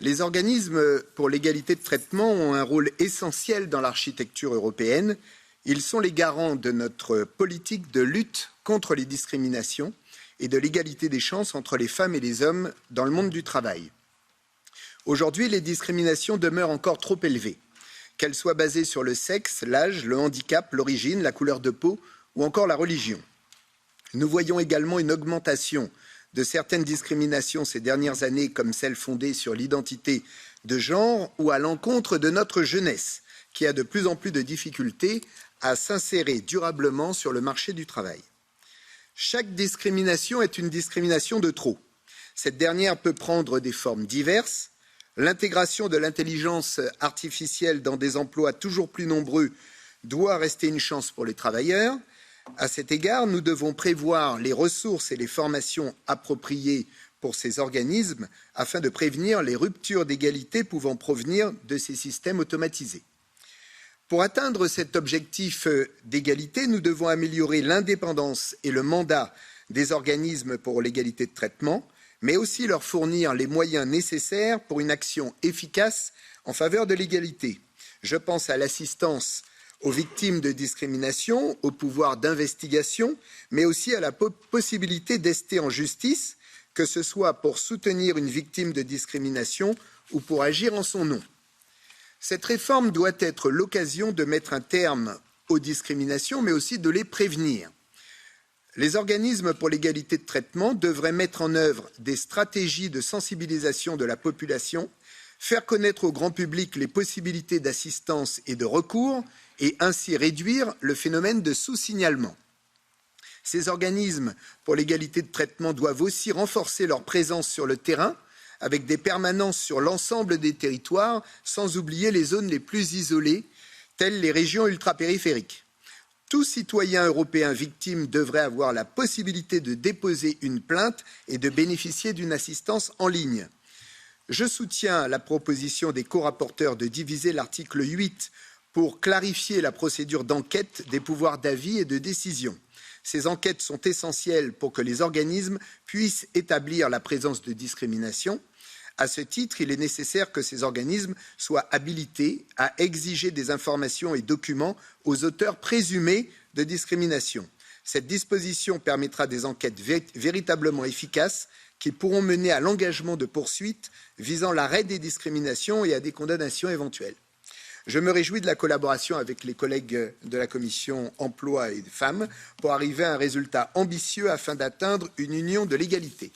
Les organismes pour l'égalité de traitement ont un rôle essentiel dans l'architecture européenne. Ils sont les garants de notre politique de lutte contre les discriminations et de l'égalité des chances entre les femmes et les hommes dans le monde du travail. Aujourd'hui, les discriminations demeurent encore trop élevées, qu'elles soient basées sur le sexe, l'âge, le handicap, l'origine, la couleur de peau ou encore la religion. Nous voyons également une augmentation de certaines discriminations ces dernières années, comme celles fondées sur l'identité de genre ou à l'encontre de notre jeunesse, qui a de plus en plus de difficultés à s'insérer durablement sur le marché du travail. Chaque discrimination est une discrimination de trop. Cette dernière peut prendre des formes diverses. L'intégration de l'intelligence artificielle dans des emplois toujours plus nombreux doit rester une chance pour les travailleurs. À cet égard, nous devons prévoir les ressources et les formations appropriées pour ces organismes afin de prévenir les ruptures d'égalité pouvant provenir de ces systèmes automatisés. Pour atteindre cet objectif d'égalité, nous devons améliorer l'indépendance et le mandat des organismes pour l'égalité de traitement, mais aussi leur fournir les moyens nécessaires pour une action efficace en faveur de l'égalité. Je pense à l'assistance aux victimes de discrimination, au pouvoir d'investigation, mais aussi à la possibilité d'ester en justice, que ce soit pour soutenir une victime de discrimination ou pour agir en son nom. Cette réforme doit être l'occasion de mettre un terme aux discriminations, mais aussi de les prévenir. Les organismes pour l'égalité de traitement devraient mettre en œuvre des stratégies de sensibilisation de la population, faire connaître au grand public les possibilités d'assistance et de recours, et ainsi réduire le phénomène de sous-signalement. Ces organismes pour l'égalité de traitement doivent aussi renforcer leur présence sur le terrain, avec des permanences sur l'ensemble des territoires, sans oublier les zones les plus isolées, telles les régions ultrapériphériques. Tout citoyen européen victime devrait avoir la possibilité de déposer une plainte et de bénéficier d'une assistance en ligne. Je soutiens la proposition des co-rapporteurs de diviser l'article 8 pour clarifier la procédure d'enquête des pouvoirs d'avis et de décision. Ces enquêtes sont essentielles pour que les organismes puissent établir la présence de discrimination. À ce titre, il est nécessaire que ces organismes soient habilités à exiger des informations et documents aux auteurs présumés de discrimination. Cette disposition permettra des enquêtes véritablement efficaces qui pourront mener à l'engagement de poursuites visant l'arrêt des discriminations et à des condamnations éventuelles. Je me réjouis de la collaboration avec les collègues de la commission emploi et femmes pour arriver à un résultat ambitieux afin d'atteindre une union de l'égalité.